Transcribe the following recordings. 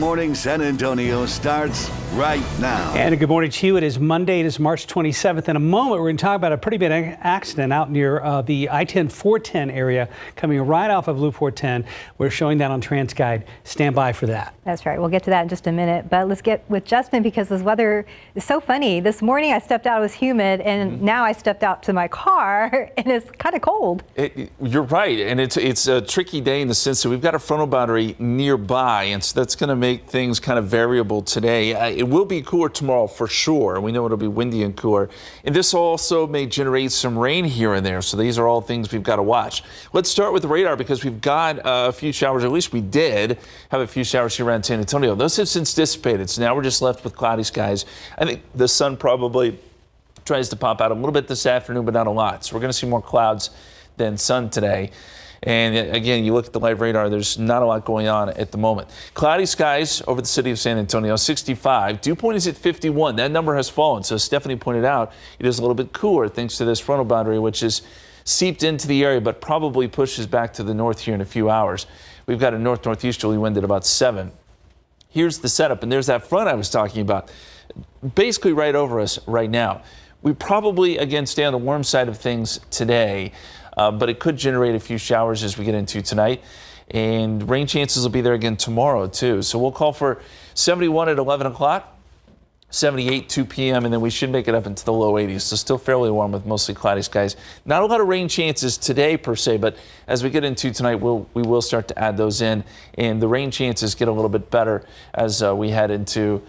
Morning San Antonio starts right now. And a good morning to you. It is Monday. It is March 27th. In a moment, we're going to talk about a pretty big accident out near the I-10-410 area coming right off of Loop 410. We're showing that on TransGuide. Stand by for that. That's right. We'll get to that in just a minute. But let's get with Justin because this weather is so funny. This morning I stepped out, it was humid, and now I stepped out to my car and it's kind of cold. You're right. And it's a tricky day in the sense that we've got a frontal boundary nearby, and so that's going to make things kind of variable today. It will be cooler tomorrow for sure. We know it'll be windy and cooler. And this also may generate some rain here and there. So these are all things we've got to watch. Let's start with the radar because we've got a few showers, or at least we did have a few showers here around San Antonio. Those have since dissipated. So now we're just left with cloudy skies. I think the sun probably tries to pop out a little bit this afternoon, but not a lot. So we're going to see more clouds than sun today. And again, you look at the live radar, there's not a lot going on at the moment. Cloudy skies over the city of San Antonio, 65. Dew point is at 51. That number has fallen. So as Stephanie pointed out, it is a little bit cooler thanks to this frontal boundary, which is seeped into the area, but probably pushes back to the north here in a few hours. We've got a north-northeasterly wind at about 7. Here's the setup, and there's that front I was talking about, basically right over us right now. We probably, again, stay on the warm side of things today. But it could generate a few showers as we get into tonight. And rain chances will be there again tomorrow, too. So we'll call for 71 at 11 o'clock, 78 2 p.m., and then we should make it up into the low 80s. So still fairly warm with mostly cloudy skies. Not a lot of rain chances today, per se, but as we get into tonight, we will start to add those in. And the rain chances get a little bit better as we head into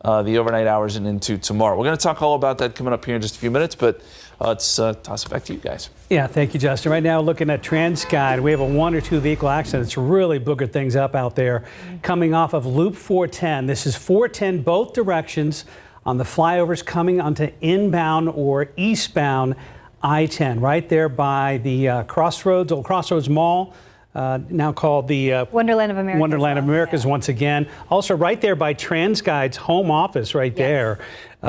the overnight hours and into tomorrow. We're going to talk all about that coming up here in just a few minutes, but let's toss it back to you guys. Yeah, thank you, Justin. Right now, looking at TransGuide, we have a 1 or 2 vehicle accident. It's really boogered things up out there. Coming off of Loop 410. This is 410 both directions on the flyovers coming onto inbound or eastbound I-10, right there by the Crossroads, Old Crossroads Mall. Now called the Wonderland of America. Wonderland of Americas once again. Also right there by TransGuide's home office right there.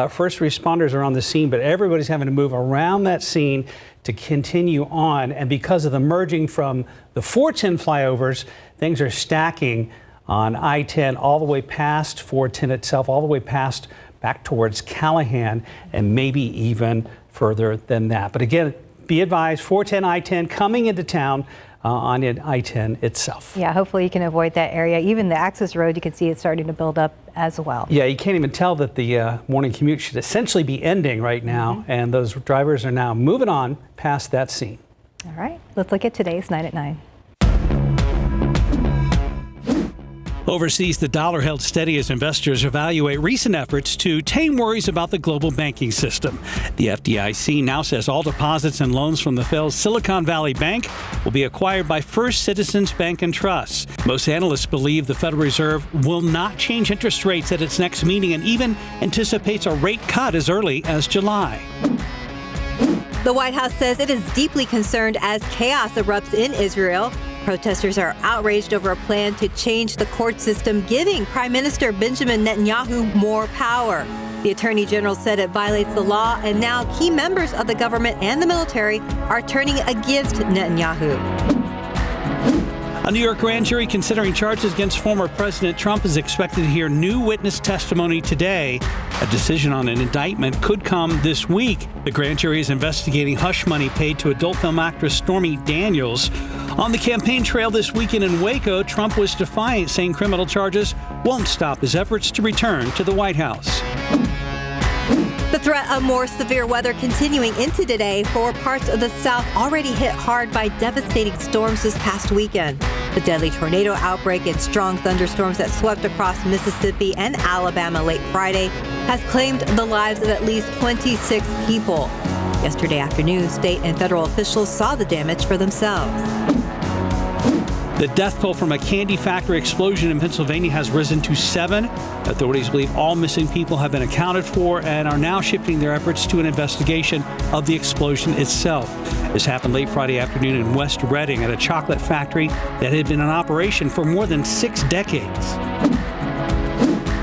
First responders are on the scene, but everybody's having to move around that scene to continue on. And because of the merging from the 410 flyovers, things are stacking on I-10 all the way past 410 itself, all the way past back towards Callahan, and maybe even further than that. But again, be advised, 410 I-10 coming into town on I-10 itself. Yeah, hopefully you can avoid that area. Even the access road, you can see it's starting to build up as well. Yeah, you can't even tell that the morning commute should essentially be ending right now, and those drivers are now moving on past that scene. All right, let's look at today's 9 at 9. Overseas, the dollar held steady as investors evaluate recent efforts to tame worries about the global banking system. The FDIC now says all deposits and loans from the failed Silicon Valley Bank will be acquired by First Citizens Bank and Trust. Most analysts believe the Federal Reserve will not change interest rates at its next meeting and even anticipates a rate cut as early as July. The White House says it is deeply concerned as chaos erupts in Israel. Protesters are outraged over a plan to change the court system, giving Prime Minister Benjamin Netanyahu more power. The Attorney General said it violates the law, and now key members of the government and the military are turning against Netanyahu. A New York grand jury considering charges against former President Trump is expected to hear new witness testimony today. A decision on an indictment could come this week. The grand jury is investigating hush money paid to adult film actress Stormy Daniels. On the campaign trail this weekend in Waco, Trump was defiant, saying criminal charges won't stop his efforts to return to the White House. The threat of more severe weather continuing into today for parts of the South already hit hard by devastating storms this past weekend. The deadly tornado outbreak and strong thunderstorms that swept across Mississippi and Alabama late Friday has claimed the lives of at least 26 people. Yesterday afternoon, state and federal officials saw the damage for themselves. The death toll from a candy factory explosion in Pennsylvania has risen to 7. Authorities believe all missing people have been accounted for and are now shifting their efforts to an investigation of the explosion itself. This happened late Friday afternoon in West Reading at a chocolate factory that had been in operation for more than 6 decades.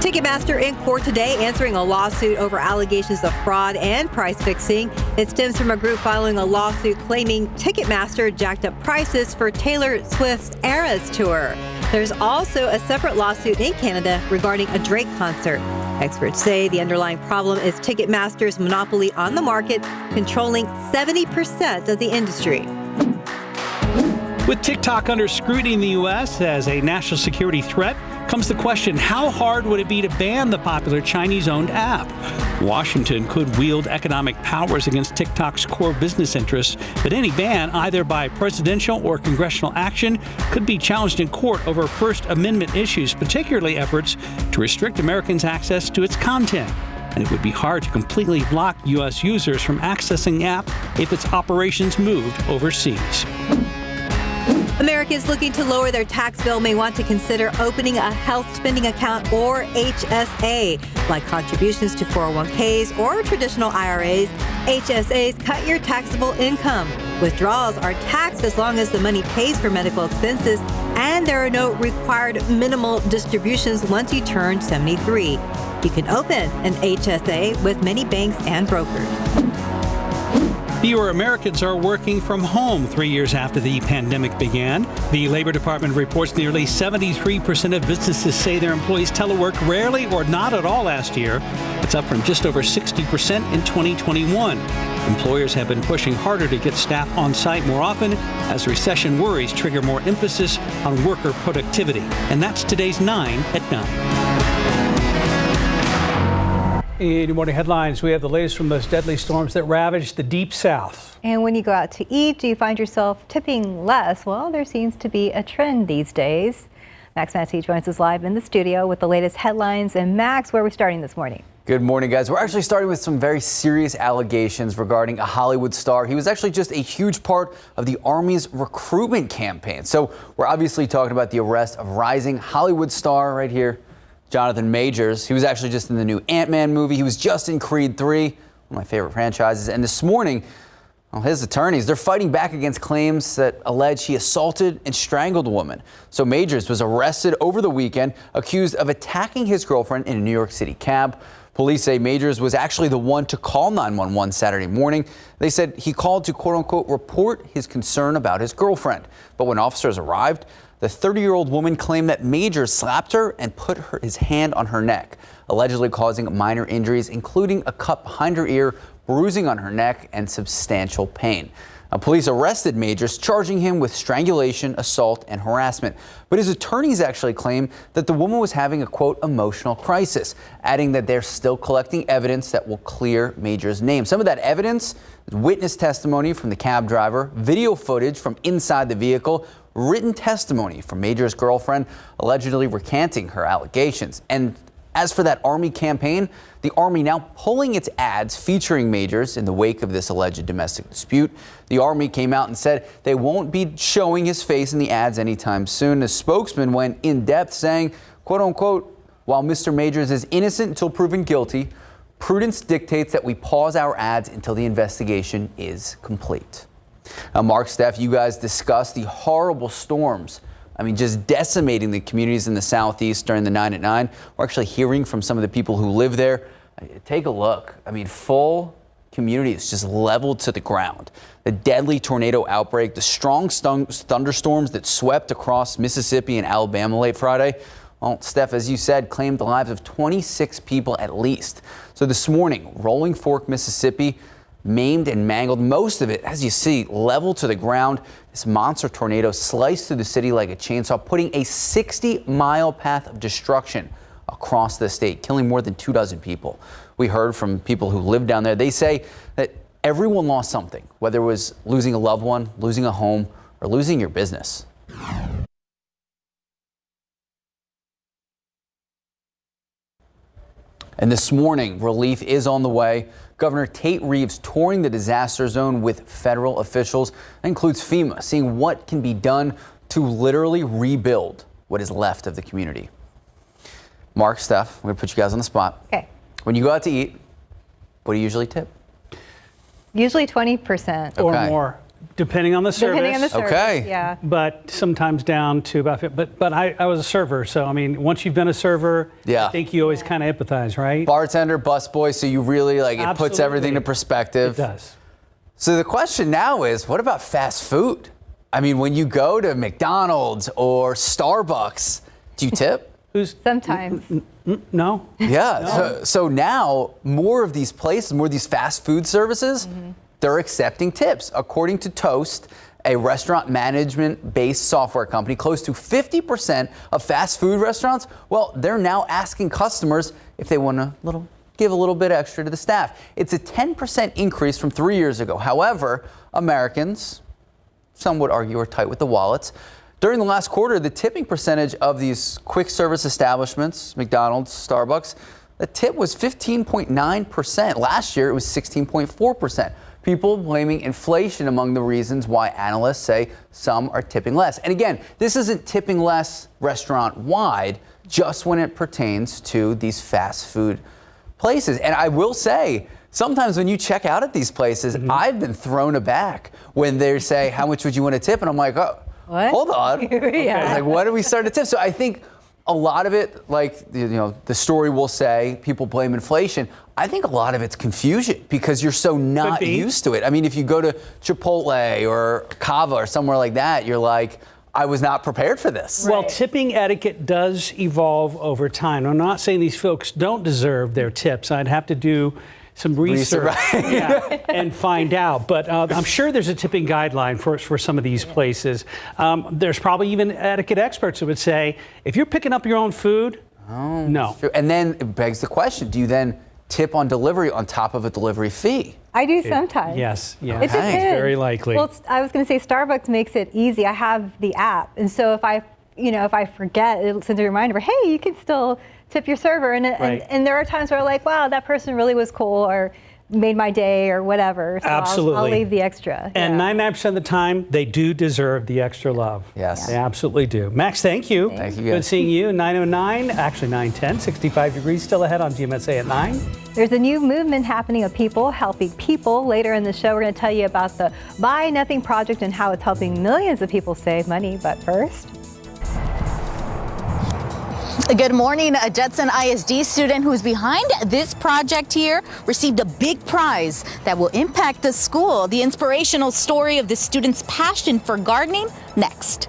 Ticketmaster in court today answering a lawsuit over allegations of fraud and price fixing. It stems from a group filing a lawsuit claiming Ticketmaster jacked up prices for Taylor Swift's Eras tour. There's also a separate lawsuit in Canada regarding a Drake concert. Experts say the underlying problem is Ticketmaster's monopoly on the market, controlling 70% of the industry. With TikTok under scrutiny in the U.S. as a national security threat, comes the question, how hard would it be to ban the popular Chinese-owned app? Washington could wield economic powers against TikTok's core business interests, but any ban, either by presidential or congressional action, could be challenged in court over First Amendment issues, particularly efforts to restrict Americans' access to its content. And it would be hard to completely block U.S. users from accessing the app if its operations moved overseas. Americans looking to lower their tax bill may want to consider opening a health spending account, or HSA. Like contributions to 401ks or traditional IRAs, HSAs cut your taxable income. Withdrawals are taxed as long as the money pays for medical expenses, and there are no required minimal distributions once you turn 73. You can open an HSA with many banks and brokers. Fewer Americans are working from home 3 years after the pandemic began. The Labor Department reports nearly 73% of businesses say their employees telework rarely or not at all last year. It's up from just over 60% in 2021. Employers have been pushing harder to get staff on site more often as recession worries trigger more emphasis on worker productivity. And that's today's 9 at 9. In your morning headlines, we have the latest from those deadly storms that ravaged the Deep South. And when you go out to eat, do you find yourself tipping less? Well, there seems to be a trend these days. Max Massey joins us live in the studio with the latest headlines. And Max, where are we starting this morning? Good morning, guys. We're actually starting with some very serious allegations regarding a Hollywood star. He was actually just a huge part of the Army's recruitment campaign. So we're obviously talking about the arrest of rising Hollywood star right here, Jonathan Majors. He was actually just in the new Ant-Man movie. He was just in Creed 3, one of my favorite franchises. And this morning, well, his attorneys, they're fighting back against claims that allege he assaulted and strangled a woman. So Majors was arrested over the weekend, accused of attacking his girlfriend in a New York City cab. Police say Majors was actually the one to call 911 Saturday morning. They said he called to, quote unquote, report his concern about his girlfriend. But when officers arrived, the 30-year-old woman claimed that Majors slapped her and put his hand on her neck, allegedly causing minor injuries, including a cut behind her ear, bruising on her neck, and substantial pain. Now, police arrested Majors, charging him with strangulation, assault, and harassment. But his attorneys actually claim that the woman was having a, quote, emotional crisis, adding that they're still collecting evidence that will clear Majors' name. Some of that evidence is witness testimony from the cab driver, video footage from inside the vehicle, written testimony from Majors' girlfriend allegedly recanting her allegations. And as for that Army campaign, the Army now pulling its ads featuring Majors in the wake of this alleged domestic dispute. The Army came out and said they won't be showing his face in the ads anytime soon. The spokesman went in depth saying, quote unquote, while Mr. Majors is innocent until proven guilty, prudence dictates that we pause our ads until the investigation is complete. Now, Mark, Steph, you guys discussed the horrible storms. I mean, just decimating the communities in the Southeast during the 9 at 9. We're actually hearing from some of the people who live there. Take a look. I mean, full communities just leveled to the ground. The deadly tornado outbreak, the strong thunderstorms that swept across Mississippi and Alabama late Friday. Well, Steph, as you said, claimed the lives of 26 people at least. So this morning, Rolling Fork, Mississippi, maimed and mangled, most of it, as you see, level to the ground. This monster tornado sliced through the city like a chainsaw, putting a 60-mile path of destruction across the state, killing more than 24 people. We heard from people who live down there. They say that everyone lost something, whether it was losing a loved one, losing a home, or losing your business. And this morning, relief is on the way. Governor Tate Reeves touring the disaster zone with federal officials. That includes FEMA, seeing what can be done to literally rebuild what is left of the community. Mark, Steph, I'm going to put you guys on the spot. Okay. When you go out to eat, what do you usually tip? Usually 20%. Or more, depending on the service. Depending on the service, Okay. yeah. But sometimes down to about 50. But I was a server, so I mean, once you've been a server, Yeah. I think you always kind of empathize, right? Bartender, busboy, so you really it puts Absolutely. everything to perspective. It does. So the question now is, what about fast food? I mean, when you go to McDonald's or Starbucks, do you tip? Sometimes. No. Yeah. No. So now more of these places, more of these fast food services, they're accepting tips. According to Toast, a restaurant management-based software company, close to 50% of fast food restaurants, well, they're now asking customers if they want to give a little bit extra to the staff. It's a 10% increase from 3 years ago. However, Americans, some would argue, are tight with the wallets. During the last quarter, the tipping percentage of these quick service establishments, McDonald's, Starbucks, the tip was 15.9%. Last year, it was 16.4%. People blaming inflation among the reasons why analysts say some are tipping less. And again, this isn't tipping less restaurant-wide, just when it pertains to these fast food places. And I will say, sometimes when you check out at these places, I've been thrown aback when they say, how much would you want to tip? And I'm like, oh, what? Hold on. Yeah. Like, when do we start to tip? So I think a lot of it, like, the story will say people blame inflation. I think a lot of it's confusion because you're so not used to it. I mean, if you go to Chipotle or Cava or somewhere like that, you're like, I was not prepared for this. Well, tipping etiquette does evolve over time. I'm not saying these folks don't deserve their tips. I'd have to do some research and find out. But I'm sure there's a tipping guideline for some of these places. There's probably even etiquette experts who would say, if you're picking up your own food, no. And then it begs the question, do you then tip on delivery on top of a delivery fee? I do sometimes. Yes. It depends. Very likely. Well, I was going to say Starbucks makes it easy. I have the app, and so if I forget, it sends a reminder. Hey, you can still tip your server, and there are times where I'm like, wow, that person really was cool, or made my day, or whatever. So Absolutely. I'll leave the extra. And 99% of the time, they do deserve the extra love. Yes. They absolutely do. Max, thank you. Thank you, Good guys. seeing you. 909, actually 910, 65 degrees still ahead on GMSA at 9. There's a new movement happening of people helping people. Later in the show, we're going to tell you about the Buy Nothing Project and how it's helping millions of people save money. But first. Good morning. A Judson ISD student who's behind this project here received a big prize that will impact the school. The inspirational story of the student's passion for gardening next.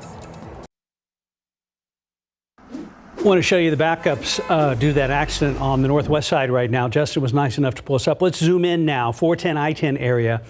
I want to show you the backups due to that accident on the northwest side right now. Justin was nice enough to pull us up. Let's zoom in now, 410 I-10 area.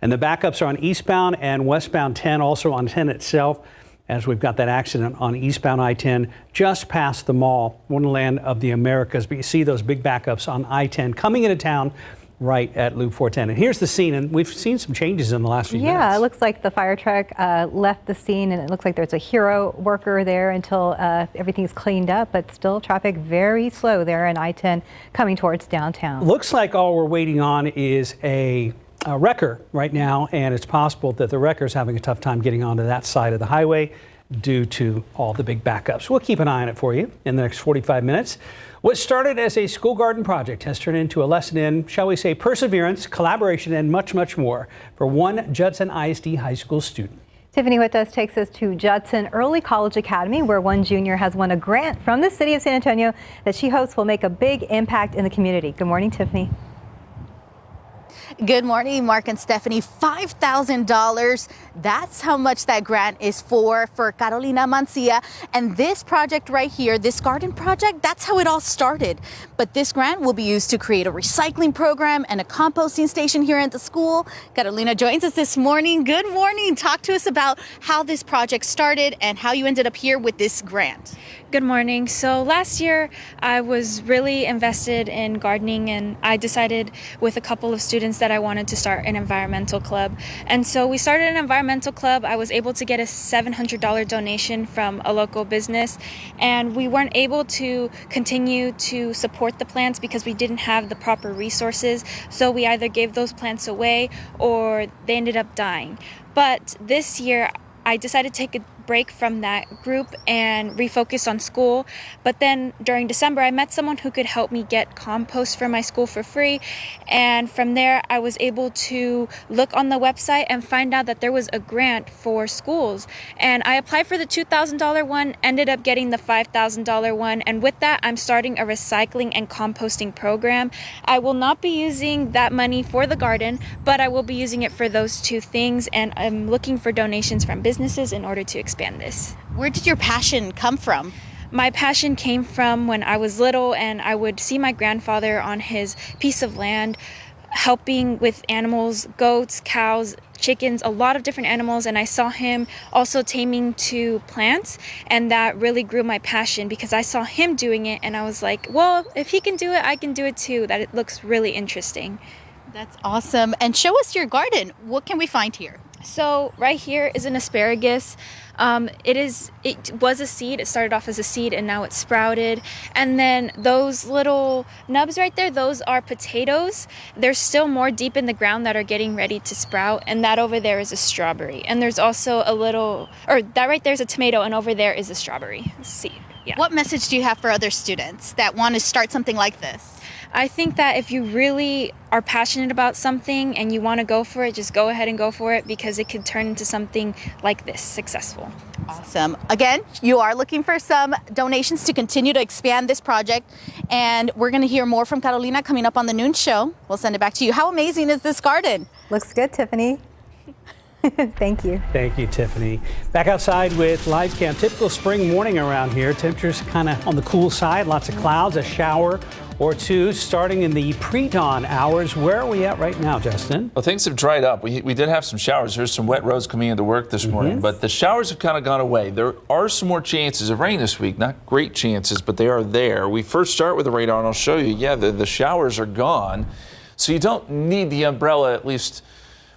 And the backups are on eastbound and westbound 10, also on 10 itself, as we've got that accident on eastbound I-10 just past the mall, Wonderland of the Americas. But you see those big backups on I-10 coming into town right at Loop 410. And here's the scene, and we've seen some changes in the last few minutes. Yeah, it looks like the fire truck left the scene, and it looks like there's a hero worker there until everything's cleaned up, but still traffic very slow there in I-10 coming towards downtown. Looks like all we're waiting on is a wrecker right now, and it's possible that the wrecker's having a tough time getting onto that side of the highway due to all the big backups. We'll keep an eye on it for you in the next 45 minutes. What started as a school garden project has turned into a lesson in, shall we say, perseverance, collaboration, and much, much more for one Judson ISD high school student. Tiffany Whittas takes us to Judson Early College Academy, where one junior has won a grant from the city of San Antonio that she hopes will make a big impact in the community. Good morning, Tiffany. Good morning, Mark and Stephanie. $5,000. That's how much that grant is for Carolina Mancia. And this project right here, this garden project, that's how it all started. But this grant will be used to create a recycling program and a composting station here at the school. Carolina joins us this morning. Good morning. Talk to us about how this project started and how you ended up here with this grant. Good morning. So last year I was really invested in gardening, and I decided with a couple of students that I wanted to start an environmental club. And so we started an environmental club. I was able to get a $700 donation from a local business, and we weren't able to continue to support the plants because we didn't have the proper resources. So we either gave those plants away or they ended up dying. But this year I decided to take a break from that group and refocus on school. But then during December, I met someone who could help me get compost for my school for free. And from there, I was able to look on the website and find out that there was a grant for schools. And I applied for the $2,000 one, ended up getting the $5,000 one. And with that, I'm starting a recycling and composting program. I will not be using that money for the garden, but I will be using it for those two things. And I'm looking for donations from businesses in order to expand this. Where did your passion come from? My passion came from when I was little and I would see my grandfather on his piece of land helping with animals, goats, cows, chickens, a lot of different animals, and I saw him also taming to plants, and that really grew my passion because I saw him doing it and I was like, well, if he can do it, I can do it too. That it looks really interesting. That's awesome. And show us your garden. What can we find here? So right here is an asparagus. It was a seed. It started off as a seed and now it's sprouted. And then those little nubs right there, those are potatoes. There's still more deep in the ground that are getting ready to sprout. And that over there is a strawberry. And there's also that right there is a tomato and over there is a strawberry seed. Yeah. What message do you have for other students that want to start something like this? I think that if you really are passionate about something and you want to go for it, just go ahead and go for it because it could turn into something like this, successful. Awesome. Again, you are looking for some donations to continue to expand this project, and we're going to hear more from Carolina coming up on the noon show. We'll send it back to you. How amazing is this garden? Looks good, Tiffany. Thank you. Thank you, Tiffany. Back outside with Live Cam. Typical spring morning around here. Temperatures kind of on the cool side. Lots of clouds, a shower or two starting in the pre-dawn hours. Where are we at right now, Justin? Well, things have dried up. We did have some showers. There's some wet roads coming into work this morning, but the showers have kind of gone away. There are some more chances of rain this week. Not great chances, but they are there. We first start with the radar, and I'll show you. Yeah, the showers are gone, so you don't need the umbrella, at least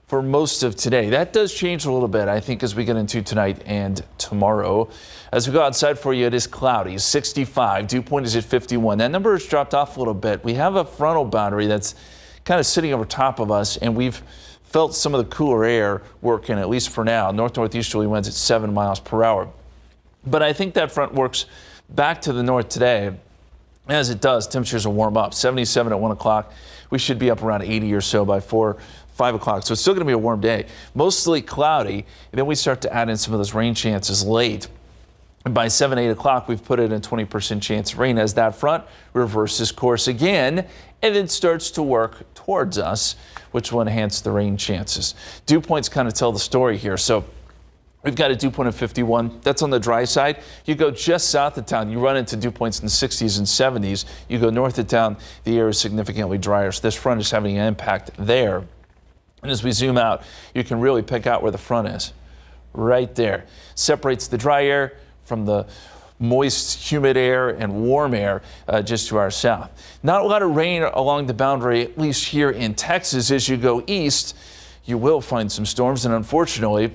for most of today. That does change a little bit, I think, as we get into tonight and tomorrow. As we go outside for you, it is cloudy, 65. Dew point is at 51. That number has dropped off a little bit. We have a frontal boundary that's kind of sitting over top of us, and we've felt some of the cooler air working, at least for now. North-northeasterly winds at 7 miles per hour. But I think that front works back to the north today. As it does, temperatures will warm up. 77 at 1 o'clock. We should be up around 80 or so by 5 o'clock. So it's still going to be a warm day. Mostly cloudy. And then we start to add in some of those rain chances late. And by 7, 8 o'clock, we've put in a 20% chance of rain as that front reverses course again and then starts to work towards us, which will enhance the rain chances. Dew points kind of tell the story here. So we've got a dew point of 51. That's on the dry side. You go just south of town, you run into dew points in the 60s and 70s. You go north of town, the air is significantly drier. So this front is having an impact there. And as we zoom out, you can really pick out where the front is. Right there. Separates the dry air from the moist, humid air and warm air just to our south. Not a lot of rain along the boundary, at least here in Texas. As you go east, you will find some storms, and unfortunately,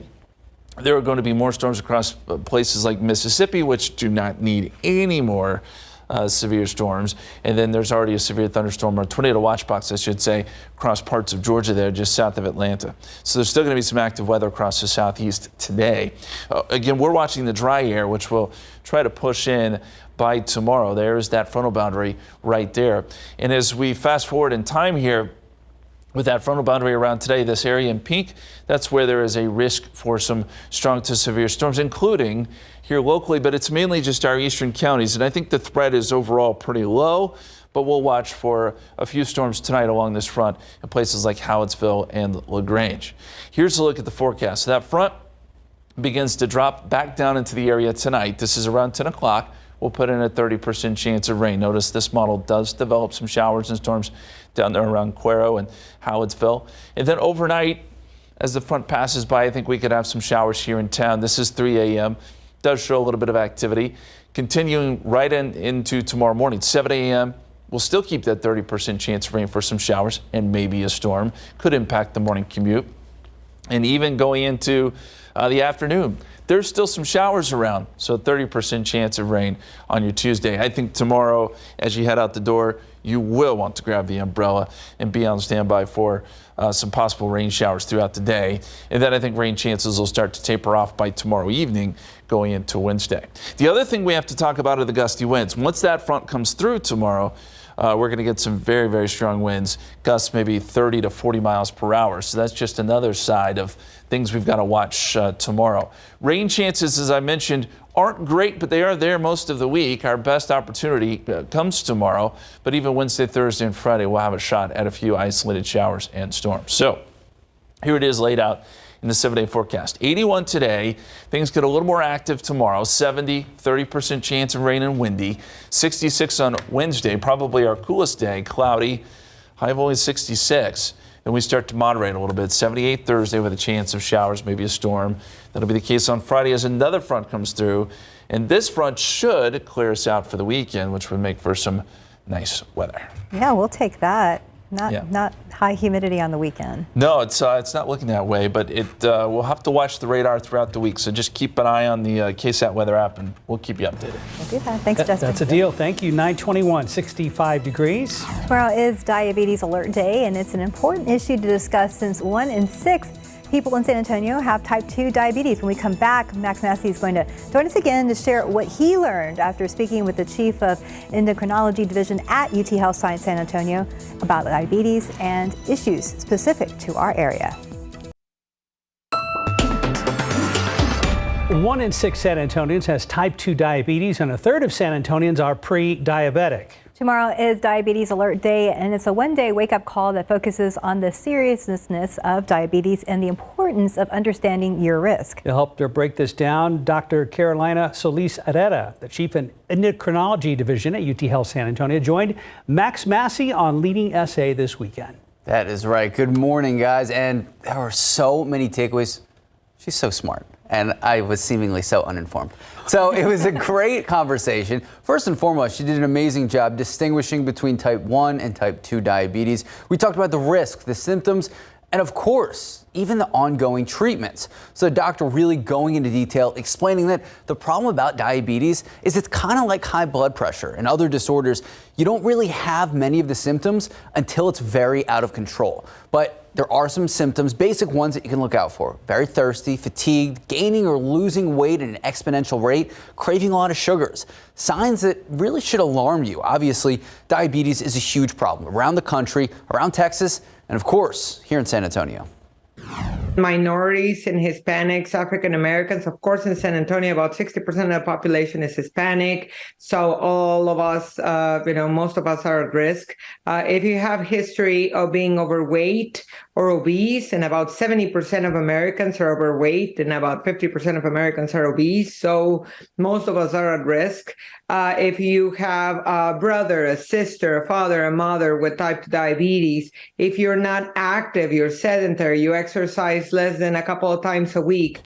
there are going to be more storms across places like Mississippi, which do not need any more severe storms. And then there's already a severe thunderstorm, or tornado watch box, I should say, across parts of Georgia there, just south of Atlanta. So there's still going to be some active weather across the southeast today. Again, we're watching the dry air, which will try to push in by tomorrow. There is that frontal boundary right there. And as we fast forward in time here, with that frontal boundary around today, this area in pink, that's where there is a risk for some strong to severe storms, including here locally, but it's mainly just our eastern counties. And I think the threat is overall pretty low, but we'll watch for a few storms tonight along this front in places like Howitzville and LaGrange. Here's a look at the forecast. So that front begins to drop back down into the area tonight. This is around 10 o'clock. We'll put in a 30% chance of rain. Notice this model does develop some showers and storms down there around Cuero and Howitzville. And then overnight, as the front passes by, I think we could have some showers here in town. This is 3 a.m. Does show a little bit of activity. Continuing right into tomorrow morning, 7 a.m. We'll still keep that 30% chance of rain for some showers and maybe a storm. Could impact the morning commute. And even going into The afternoon, there's still some showers around, so 30% chance of rain on your Tuesday. I think tomorrow, as you head out the door, you will want to grab the umbrella and be on standby for some possible rain showers throughout the day. And then I think rain chances will start to taper off by tomorrow evening going into Wednesday. The other thing we have to talk about are the gusty winds. Once that front comes through tomorrow, we're going to get some very, very strong winds, gusts maybe 30 to 40 miles per hour. So that's just another side of things we've got to watch tomorrow. Rain chances, as I mentioned, aren't great, but they are there most of the week. Our best opportunity comes tomorrow, but even Wednesday, Thursday, and Friday, we'll have a shot at a few isolated showers and storms. So here it is laid out in the 7-day forecast. 81 today. Things get a little more active tomorrow. 70, 30% chance of rain and windy. 66 on Wednesday, probably our coolest day. Cloudy, high of only 66. Then we start to moderate a little bit. 78 Thursday with a chance of showers, maybe a storm. That'll be the case on Friday as another front comes through. And this front should clear us out for the weekend, which would make for some nice weather. Yeah, we'll take that. Not high humidity on the weekend. No, it's not looking that way, but we'll have to watch the radar throughout the week. So just keep an eye on the KSAT weather app, and we'll keep you updated. We'll do that. Thanks, Justin. That's a deal. Thank you. 921, 65 degrees. Tomorrow is Diabetes Alert Day, and it's an important issue to discuss since 1 in 6 people in San Antonio have type 2 diabetes. When we come back, Max Massey is going to join us again to share what he learned after speaking with the chief of endocrinology division at UT Health Science San Antonio about diabetes and issues specific to our area. 1 in 6 San Antonians has type 2 diabetes, and a third of San Antonians are pre-diabetic. Tomorrow is Diabetes Alert Day, and it's a one-day wake-up call that focuses on the seriousness of diabetes and the importance of understanding your risk. To help break this down, Dr. Carolina Solis Herrera, the chief in endocrinology division at UT Health San Antonio, joined Max Massey on Leading SA this weekend. That is right. Good morning, guys. And there were so many takeaways. She's so smart. And I was seemingly so uninformed. So it was a great conversation. First and foremost, she did an amazing job distinguishing between type 1 and type 2 diabetes. We talked about the risk, the symptoms, and of course, even the ongoing treatments. So the doctor really going into detail, explaining that the problem about diabetes is it's kind of like high blood pressure and other disorders. You don't really have many of the symptoms until it's very out of control. But there are some symptoms, basic ones that you can look out for. Very thirsty, fatigued, gaining or losing weight at an exponential rate, craving a lot of sugars. Signs that really should alarm you. Obviously, diabetes is a huge problem around the country, around Texas, and of course, here in San Antonio. Minorities and Hispanics, African Americans, of course, in San Antonio, about 60% of the population is Hispanic. So all of us, most of us are at risk. If you have history of being overweight or obese, and about 70% of Americans are overweight and about 50% of Americans are obese. So most of us are at risk. If you have a brother, a sister, a father, a mother with type 2 diabetes, if you're not active, you're sedentary, you exercise less than a couple of times a week.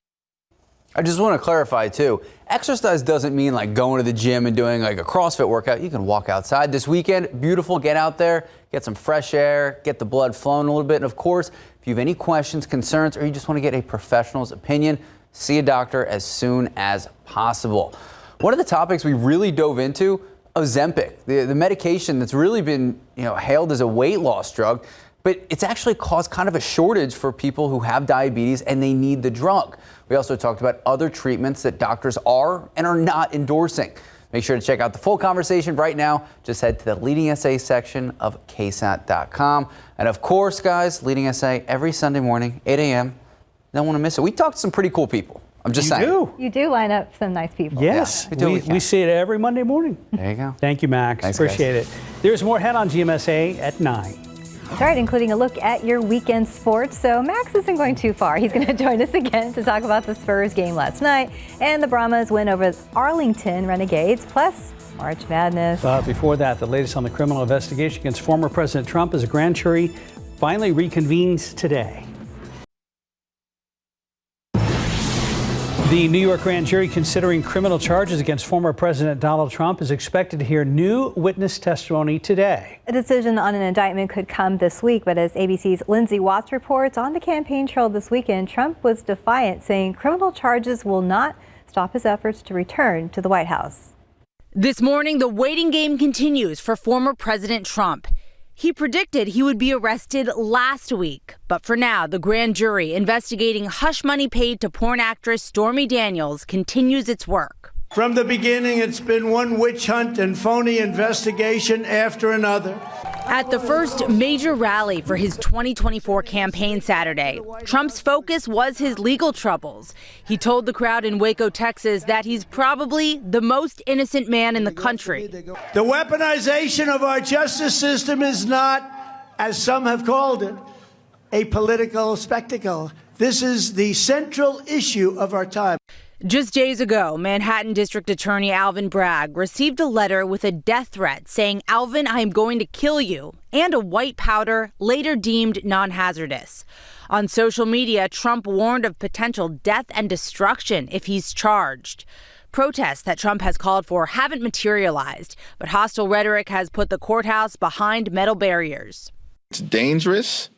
I just want to clarify too, exercise doesn't mean like going to the gym and doing like a CrossFit workout. You can walk outside this weekend. Beautiful. Get out there, get some fresh air, get the blood flowing a little bit. And of course, if you have any questions, concerns, or you just want to get a professional's opinion, see a doctor as soon as possible. One of the topics we really dove into, Ozempic, the medication that's really been hailed as a weight loss drug, but it's actually caused kind of a shortage for people who have diabetes and they need the drug. We also talked about other treatments that doctors are and are not endorsing. Make sure to check out the full conversation right now. Just head to the Leading SA section of KSAT.com. And of course, guys, Leading SA every Sunday morning, 8 a.m. Don't want to miss it. We talked to some pretty cool people. I'm just saying. You do line up some nice people. Yes, yeah, we see it every Monday morning. There you go. Thank you, Max. Thanks, appreciate guys. it. There's more ahead on GMSA at 9. That's right, including a look at your weekend sports. So Max isn't going too far. He's going to join us again to talk about the Spurs game last night and the Brahmas win over Arlington Renegades, plus March Madness. Before that, the latest on the criminal investigation against former President Trump as a grand jury finally reconvenes today. The New York grand jury considering criminal charges against former President Donald Trump is expected to hear new witness testimony today. A decision on an indictment could come this week, but as ABC's Lindsay Watts reports, on the campaign trail this weekend, Trump was defiant, saying criminal charges will not stop his efforts to return to the White House. This morning, the waiting game continues for former President Trump. He predicted he would be arrested last week. But for now, the grand jury investigating hush money paid to porn actress Stormy Daniels continues its work. From the beginning, it's been one witch hunt and phony investigation after another. At the first major rally for his 2024 campaign Saturday, Trump's focus was his legal troubles. He told the crowd in Waco, Texas, that he's probably the most innocent man in the country. The weaponization of our justice system is not, as some have called it, a political spectacle. This is the central issue of our time. Just days ago, Manhattan District Attorney Alvin Bragg received a letter with a death threat saying, "Alvin, I am going to kill you," and a white powder later deemed non-hazardous. On social media, Trump warned of potential death and destruction if he's charged. Protests that Trump has called for haven't materialized, but hostile rhetoric has put the courthouse behind metal barriers. It's dangerous,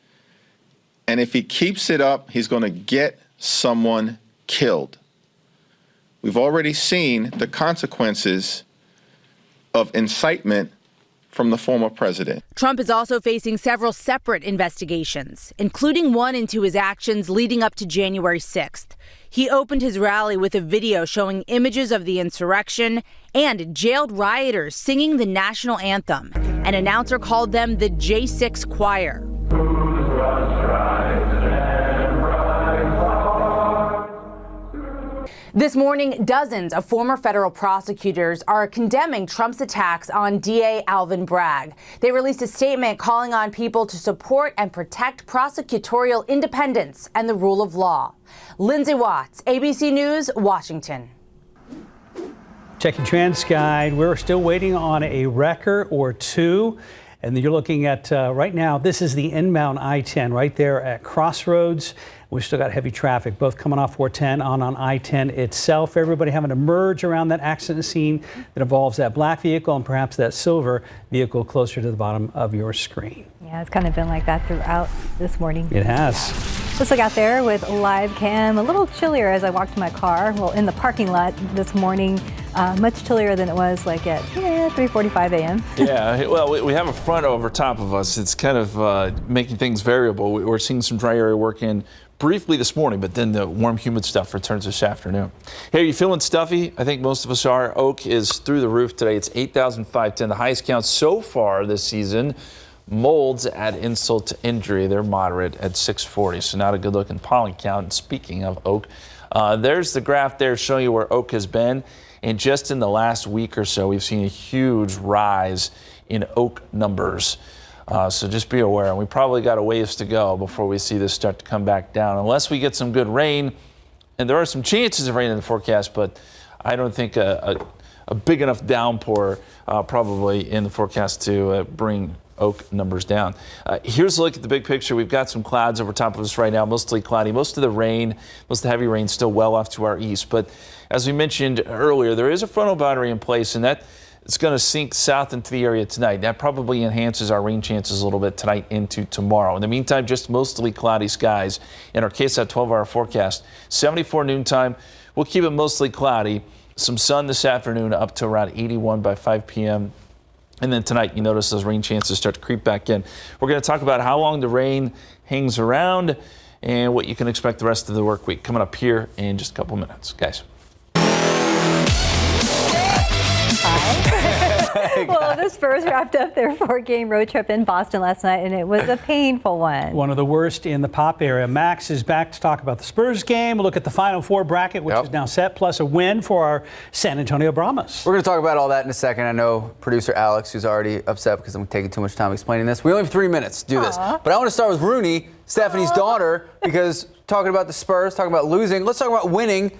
and if he keeps it up, he's going to get someone killed. We've already seen the consequences of incitement from the former president. Trump is also facing several separate investigations, including one into his actions leading up to January 6th. He opened his rally with a video showing images of the insurrection and jailed rioters singing the national anthem. An announcer called them the J6 Choir. This morning, dozens of former federal prosecutors are condemning Trump's attacks on DA Alvin Bragg. They released a statement calling on people to support and protect prosecutorial independence and the rule of law. Lindsay Watts, ABC News, Washington. Checking TransGuide, we're still waiting on a wrecker or two. And you're looking at right now, this is the inbound I-10 right there at Crossroads. We've still got heavy traffic, both coming off 410 on I-10 itself. Everybody having to merge around that accident scene that involves that black vehicle and perhaps that silver vehicle closer to the bottom of your screen. Yeah, it's kind of been like that throughout this morning. It has. Let's look out there with live cam. A little chillier as I walked to my car. Well, in the parking lot this morning, much chillier than it was like at 3:45 a.m. Yeah, well, we have a front over top of us. It's kind of making things variable. We're seeing some dry area work in briefly this morning, but then the warm, humid stuff returns this afternoon. Hey, are you feeling stuffy? I think most of us are. Oak is through the roof today. It's 8,510, the highest count so far this season. Molds add insult to injury. They're moderate at 640, so not a good looking pollen count. And speaking of Oak, there's the graph there showing you where Oak has been. And just in the last week or so, we've seen a huge rise in Oak numbers. So just be aware. And we probably got a ways to go before we see this start to come back down, unless we get some good rain. And there are some chances of rain in the forecast, but I don't think a big enough downpour probably in the forecast to bring Oak numbers down. Here's a look at the big picture. We've got some clouds over top of us right now, mostly cloudy. Most of the rain, most of the heavy rain still well off to our east. But as we mentioned earlier, there is a frontal boundary in place, and that it's going to sink south into the area tonight. That probably enhances our rain chances a little bit tonight into tomorrow. In the meantime, just mostly cloudy skies in our KSAT 12-hour forecast. 74 noontime, we'll keep it mostly cloudy. Some sun this afternoon up to around 81 by 5 p.m. And then tonight, you notice those rain chances start to creep back in. We're going to talk about how long the rain hangs around and what you can expect the rest of the work week coming up here in just a couple minutes. Guys. Well, the Spurs wrapped up their 4-game road trip in Boston last night, and it was a painful one. One of the worst in the pop area. Max is back to talk about the Spurs game. We'll look at the Final Four bracket, which is now set, plus a win for our San Antonio Brahmas. We're going to talk about all that in a second. I know producer Alex, who's already upset because I'm taking too much time explaining this. We only have 3 minutes to do this. But I want to start with Rooney, Stephanie's daughter, because talking about the Spurs, talking about losing, let's talk about winning.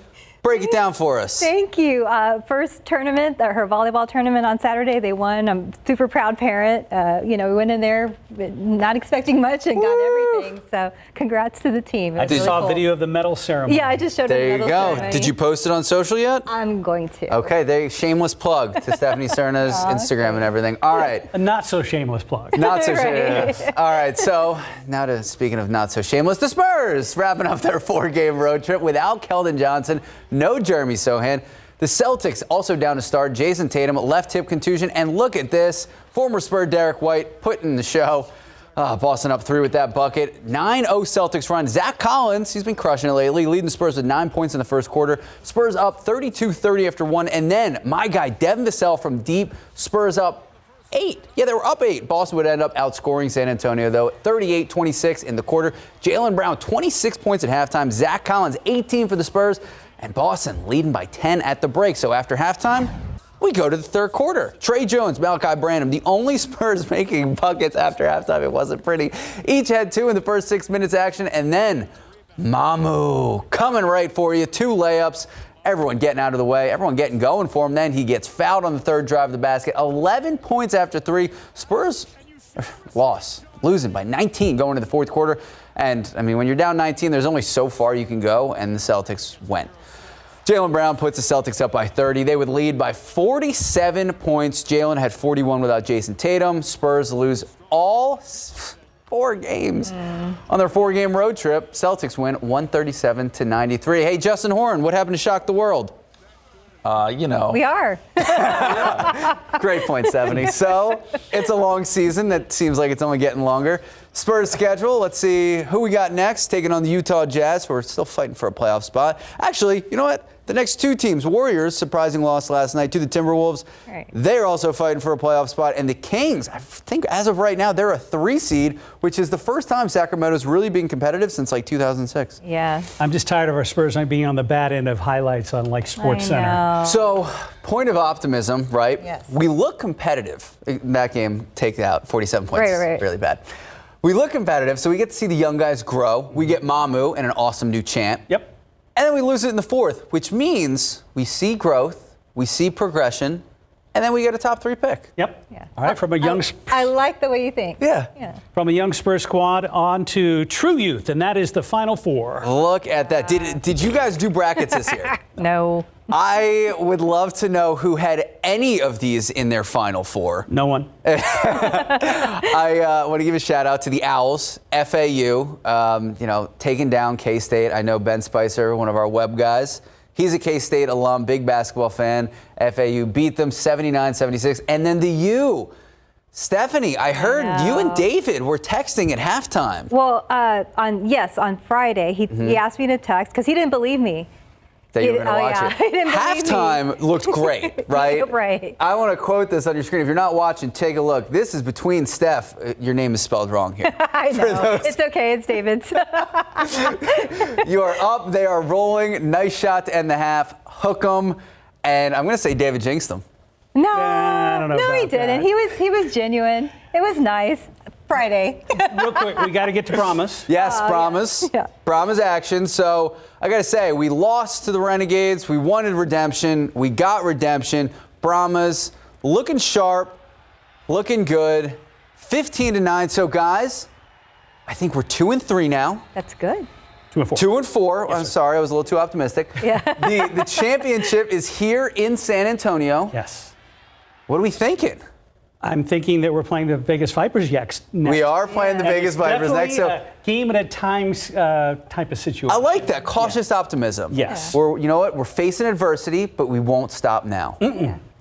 Break it down for us. Thank you. First tournament, her volleyball tournament on Saturday, they won. I'm a super proud parent. We went in there not expecting much and got everything. So congrats to the team. I just saw a video of the medal ceremony. Yeah, I just showed There her the you medal go. ceremony. Did you post it on social yet? I'm going to. Okay, shameless plug to Stephanie Serna's Instagram and everything. All right. A not so shameless plug. Not so Right. shameless. All right, so now speaking of not so shameless, the Spurs wrapping up their 4-game road trip without Keldon Johnson, no Jeremy Sohan. The Celtics also down to start. Jason Tatum, left hip contusion. And look at this. Former Spur Derek White putting the show. Boston up 3 with that bucket. 9-0 Celtics run. Zach Collins, he's been crushing it lately, leading the Spurs with 9 points in the first quarter. Spurs up 32-30 after 1. And then my guy, Devin Vassell from deep. Spurs up 8. Yeah, they were up 8. Boston would end up outscoring San Antonio, though, 38-26 in the quarter. Jaylen Brown, 26 points at halftime. Zach Collins, 18 for the Spurs. And Boston leading by 10 at the break. So after halftime, we go to the third quarter. Trey Jones, Malachi Branham, the only Spurs making buckets after halftime. It wasn't pretty. Each had 2 in the first 6 minutes action. And then Mamu coming right for you. 2 layups. Everyone getting out of the way. Everyone getting going for him. Then he gets fouled on the third drive of the basket. 11 points after 3. Spurs losing by 19 going into the fourth quarter. And, I mean, when you're down 19, there's only so far you can go, and the Celtics went. Jaylen Brown puts the Celtics up by 30. They would lead by 47 points. Jaylen had 41 without Jason Tatum. Spurs lose all 4 games on their 4-game road trip. Celtics win 137-93. Hey, Justin Horn, what happened to shock the world? We are. Great point, 70. So it's a long season that seems like it's only getting longer. Spurs schedule. Let's see who we got next. Taking on the Utah Jazz, who are still fighting for a playoff spot. Actually, you know what? The next 2 teams, Warriors, surprising loss last night to the Timberwolves. Right. They're also fighting for a playoff spot. And the Kings, I think as of right now, they're a 3 seed, which is the first time Sacramento's really been competitive since like 2006. Yeah. I'm just tired of our Spurs being on the bad end of highlights on like Sports Center. So, point of optimism, right? Yes. We look competitive. In that game, take out 47 points. Right. Really bad. We look competitive, so we get to see the young guys grow. We get Mamu and an awesome new chant. Yep. And then we lose it in the fourth, which means we see growth, we see progression, and then we get a top 3 pick. Yep. Yeah. All right, from a young I like the way you think. Yeah. From a young Spurs squad on to True Youth, and that is the Final 4. Look at that. Did you guys do brackets this year? No. I would love to know who had any of these in their Final 4. No one. I want to give a shout out to the Owls, FAU, taking down K-State. I know Ben Spicer, one of our web guys. He's a K-State alum, big basketball fan. FAU beat them 79-76. And then the U. Stephanie, I heard you and David were texting at halftime. Well, on Friday, he asked me to text because he didn't believe me. That you were going to watch He didn't believe me. Halftime looked great, right? Right. I want to quote this on your screen. If you're not watching, take a look. This is between Steph. Your name is spelled wrong here. I know. It's okay. It's David's. You are up. They are rolling. Nice shot to end the half. Hook 'em. And I'm going to say David jinxed them. No, I don't know no, he about didn't. that. He was genuine. It was nice. Friday. Real quick, we got to get to Promise. Yes, Promise. Yeah. Promise action. So I got to say, we lost to the Renegades. We wanted redemption. We got redemption. Promise looking sharp, looking good. 15-9. So guys, I think we're 2-3 now. That's good. 2-4. 2-4. Yes, I'm sir. sorry, I was a little too optimistic. Yeah. The championship is here in San Antonio. Yes. What are we thinking? I'm thinking that we're playing the Vegas Vipers next. We are playing the Vegas Vipers next. So a game at a time type of situation. I like that cautious optimism. Yes. You know what? We're facing adversity, but we won't stop now.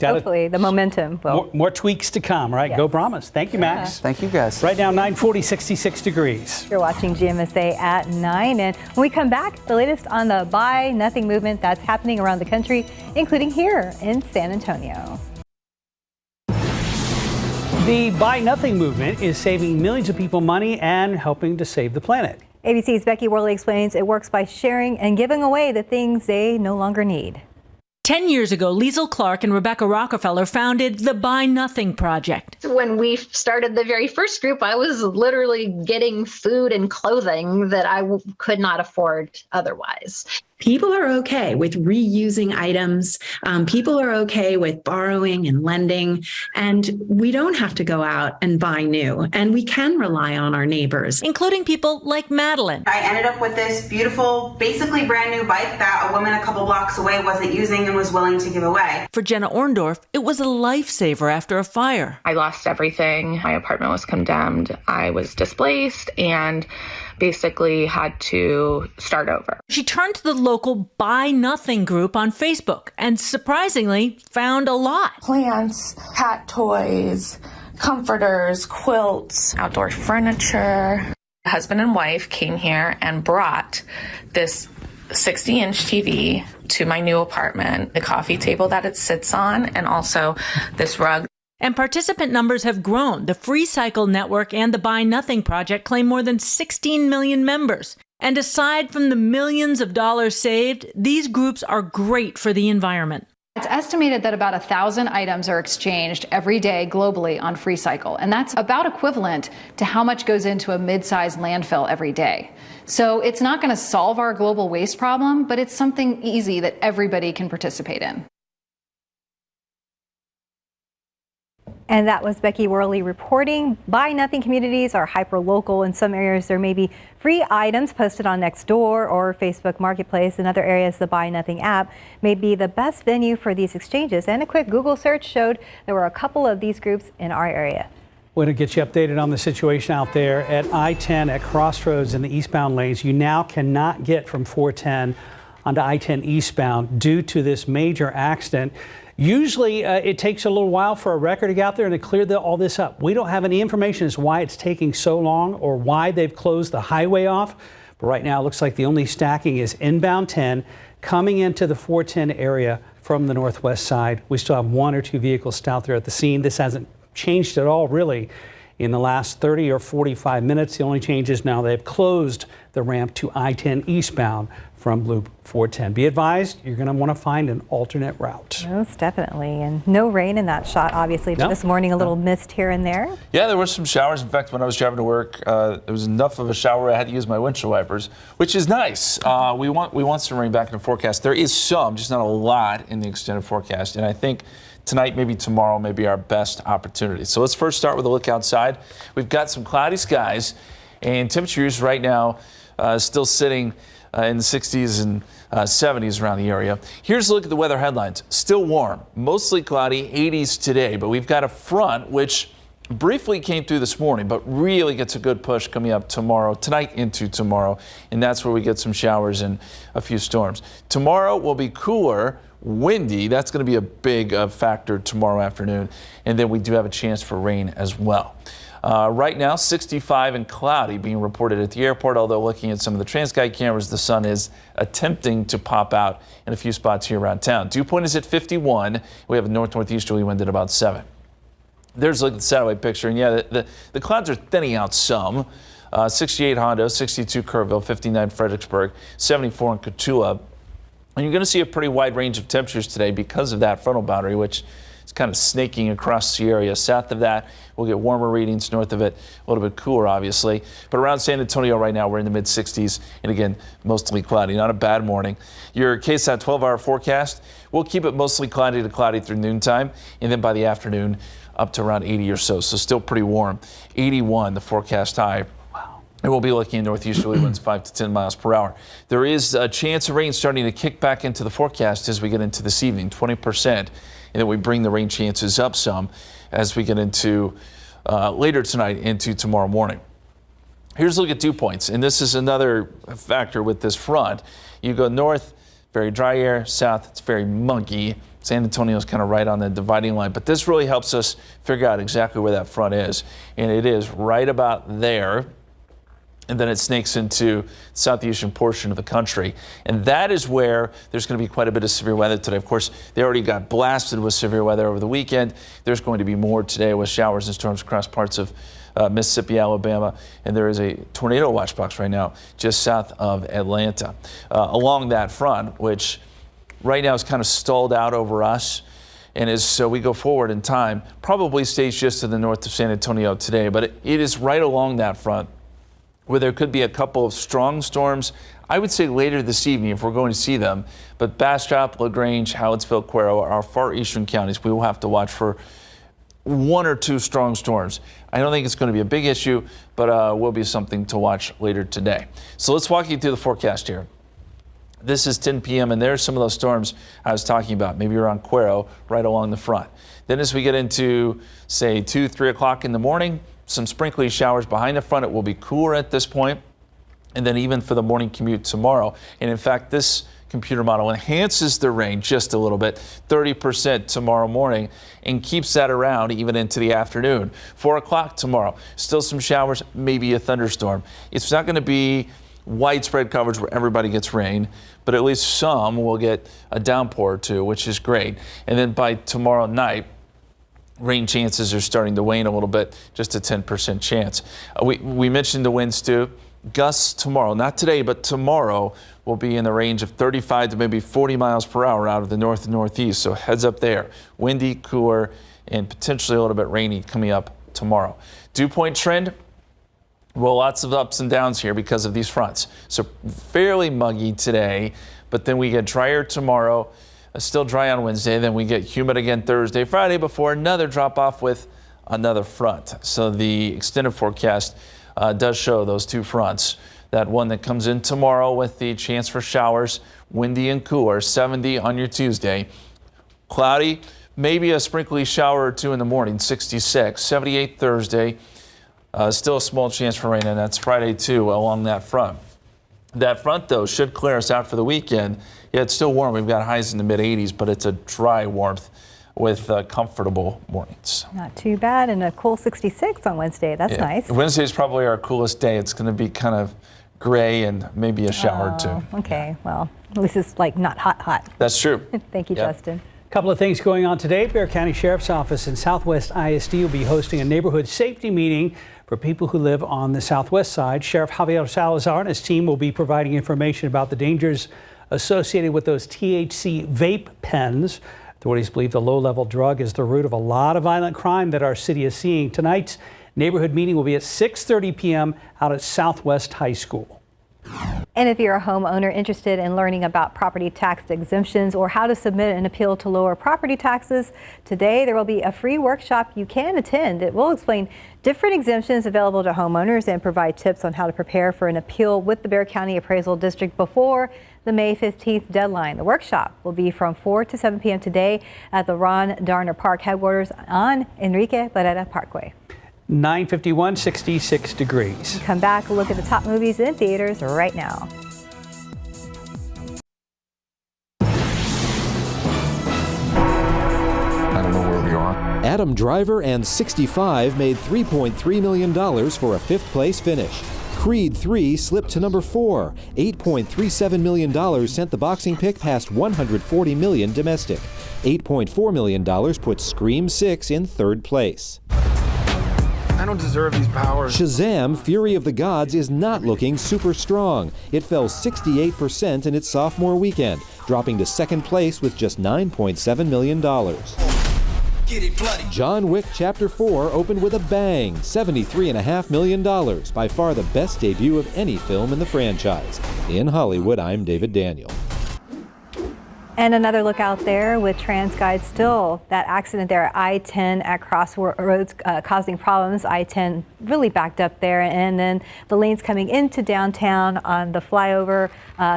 Hopefully, the momentum will. More tweaks to come, right? Yes. Go Brahmas. Thank you, Max. Thank you, guys. Right now, 9:40, 66 degrees. You're watching GMSA at 9. And when we come back, the latest on the Buy Nothing movement that's happening around the country, including here in San Antonio. The Buy Nothing movement is saving millions of people money and helping to save the planet. ABC's Becky Worley explains it works by sharing and giving away the things they no longer need. 10 years ago, Liesl Clark and Rebecca Rockefeller founded the Buy Nothing Project. When we started the very first group, I was literally getting food and clothing that I could not afford otherwise. people are okay with reusing items. People are okay with borrowing and lending, and we don't have to go out and buy new, and we can rely on our neighbors. Including people like Madeline. I ended up with this beautiful, basically brand new bike that a woman a couple blocks away wasn't using and was willing to give away. For Jenna Orndorff, it was a lifesaver after a fire. I lost everything. My apartment was condemned. I was displaced and basically had to start over. She turned to the local Buy Nothing group on Facebook and surprisingly found a lot. Plants, cat toys, comforters, quilts, outdoor furniture. Husband and wife came here and brought this 60-inch TV to my new apartment, the coffee table that it sits on, and also this rug. And participant numbers have grown. The Free Cycle Network and the Buy Nothing Project claim more than 16 million members. And aside from the millions of dollars saved, these groups are great for the environment. It's estimated that about 1,000 items are exchanged every day globally on Free Cycle, and that's about equivalent to how much goes into a mid-sized landfill every day. So it's not going to solve our global waste problem, but it's something easy that everybody can participate in. And that was Becky Worley reporting. Buy Nothing communities are hyper-local. In some areas, there may be free items posted on Nextdoor or Facebook Marketplace. In other areas, the Buy Nothing app may be the best venue for these exchanges. And a quick Google search showed there were a couple of these groups in our area. Want to get you updated on the situation out there at I-10 at Crossroads in the eastbound lanes. You now cannot get from 410 onto I-10 eastbound due to this major accident. Usually it takes a little while for a wrecker to get out there and to clear all this up. We don't have any information as to why it's taking so long or why they've closed the highway off. But right now it looks like the only stacking is inbound 10 coming into the 410 area from the northwest side. We still have 1 or 2 vehicles still out there at the scene. This hasn't changed at all really in the last 30 or 45 minutes. The only change is now they've closed the ramp to I-10 eastbound from Loop 410. Be advised, you're going to want to find an alternate route. Most definitely. And no rain in that shot, obviously. But this morning, a little mist here and there. Yeah, there were some showers. In fact, when I was driving to work, there was enough of a shower I had to use my windshield wipers, which is nice. We want some rain back in the forecast. There is some, just not a lot in the extended forecast. And I think tonight, maybe tomorrow, may be our best opportunity. So let's first start with a look outside. We've got some cloudy skies, and temperatures right now still sitting in the 60s and 70s around the area. Here's a look at the weather headlines. Still warm, mostly cloudy, 80s today, but we've got a front which briefly came through this morning, but really gets a good push coming up tomorrow, tonight into tomorrow, and that's where we get some showers and a few storms. Tomorrow will be cooler, windy. That's going to be a big factor tomorrow afternoon, and then we do have a chance for rain as well. Right now, 65 and cloudy being reported at the airport, although looking at some of the TransGuide cameras, the sun is attempting to pop out in a few spots here around town. Dew point is at 51. We have a north-northeasterly wind at about 7. There's a look at the satellite picture, and yeah, the clouds are thinning out some. 68 Hondo, 62 Kerrville, 59 Fredericksburg, 74 in Cotulla. And you're going to see a pretty wide range of temperatures today because of that frontal boundary, which is kind of snaking across the area. South of that, we'll get warmer readings. North of it, a little bit cooler, obviously. But around San Antonio right now, we're in the mid-60s. And again, mostly cloudy. Not a bad morning. Your KSAT 12-hour forecast, we'll keep it mostly cloudy to cloudy through noontime. And then by the afternoon, up to around 80 or so. So still pretty warm. 81, the forecast high. And we'll be looking at northeasterly winds 5 to 10 miles per hour. There is a chance of rain starting to kick back into the forecast as we get into this evening, 20%. And then we bring the rain chances up some as we get into later tonight into tomorrow morning. Here's a look at dew points. And this is another factor with this front. You go north, very dry air. South, it's very muggy. San Antonio is kind of right on the dividing line. But this really helps us figure out exactly where that front is. And it is right about there. And then it snakes into the southeastern portion of the country. And that is where there's going to be quite a bit of severe weather today. Of course, they already got blasted with severe weather over the weekend. There's going to be more today with showers and storms across parts of Mississippi, Alabama. And there is a tornado watch box right now just south of Atlanta. Along that front, which right now is kind of stalled out over us. And as we go forward in time, probably stays just to the north of San Antonio today. But it is right along that front where there could be a couple of strong storms. I would say later this evening if we're going to see them. But Bastrop, LaGrange, Hallettsville, Cuero, our far eastern counties, we will have to watch for 1 or 2 strong storms. I don't think it's going to be a big issue, but will be something to watch later today. So let's walk you through the forecast here. This is 10 p.m. and there's some of those storms I was talking about, maybe around Cuero, right along the front. Then as we get into, say, 2, 3 o'clock in the morning, some sprinkly showers behind the front. It will be cooler at this point. And then even for the morning commute tomorrow. And in fact, this computer model enhances the rain just a little bit, 30% tomorrow morning, and keeps that around even into the afternoon. 4 o'clock tomorrow, still some showers, maybe a thunderstorm. It's not going to be widespread coverage where everybody gets rain, but at least some will get a downpour or two, which is great. And then by tomorrow night, rain chances are starting to wane a little bit, just a 10% chance. We mentioned the winds too. Gusts tomorrow, not today, but tomorrow, will be in the range of 35 to maybe 40 miles per hour out of the north and northeast. So heads up there. Windy, cooler, and potentially a little bit rainy coming up tomorrow. Dew point trend. Well, lots of ups and downs here because of these fronts. So fairly muggy today, but then we get drier tomorrow, still dry on Wednesday. Then we get humid again Thursday, Friday before another drop off with another front. So the extended forecast does show those 2 fronts. That one that comes in tomorrow with the chance for showers, windy and cooler, 70 on your Tuesday. Cloudy, maybe a sprinkly shower or 2 in the morning, 66, 78 Thursday. Still a small chance for rain, and that's Friday too along that front. That front, though, should clear us out for the weekend. Yeah, it's still warm. We've got highs in the mid-80s, but it's a dry warmth with comfortable mornings. Not too bad, and a cool 66 on Wednesday. That's nice. Wednesday is probably our coolest day. It's going to be kind of gray and maybe a shower or 2. Okay, well, at least it's like not hot. That's true. Thank you, Justin. A couple of things going on today. Bexar County Sheriff's Office and Southwest ISD will be hosting a neighborhood safety meeting for people who live on the southwest side. Sheriff Javier Salazar and his team will be providing information about the dangers associated with those THC vape pens. Authorities believe the low-level drug is the root of a lot of violent crime that our city is seeing. Tonight's neighborhood meeting will be at 6:30 p.m. out at Southwest High School. And if you're a homeowner interested in learning about property tax exemptions or how to submit an appeal to lower property taxes, today there will be a free workshop you can attend. It will explain different exemptions available to homeowners and provide tips on how to prepare for an appeal with the Bexar County Appraisal District before the May 15th deadline. The workshop will be from 4 to 7 p.m. today at the Ron Darner Park headquarters on Enrique Barrera Parkway. 9:51, 66 degrees. Come back, look at the top movies in theaters right now. I don't know where we are. Adam Driver and 65 made $3.3 million for a 5th place finish. Creed 3 slipped to number 4. $8.37 million sent the boxing pick past $140 million domestic. $8.4 million puts Scream 6 in 3rd place. I don't deserve these powers. Shazam! Fury of the Gods is not looking super strong. It fell 68% in its sophomore weekend, dropping to 2nd place with just $9.7 million. John Wick Chapter 4 opened with a bang, $73.5 million, by far the best debut of any film in the franchise. In Hollywood, I'm David Daniel. And another look out there with TransGuide still. That accident there at I-10 at Crossroads causing problems. I-10 really backed up there, and then the lanes coming into downtown on the flyover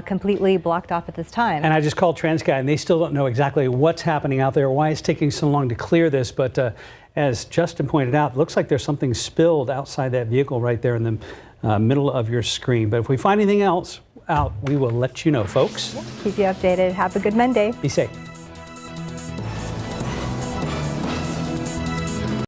completely blocked off at this time. And I just called TransGuide, and they still don't know exactly what's happening out there, why it's taking so long to clear this. But as Justin pointed out, it looks like there's something spilled outside that vehicle right there in the middle of your screen. But if we find anything else out, we will let you know, folks. Keep you updated. Have a good Monday. Be safe.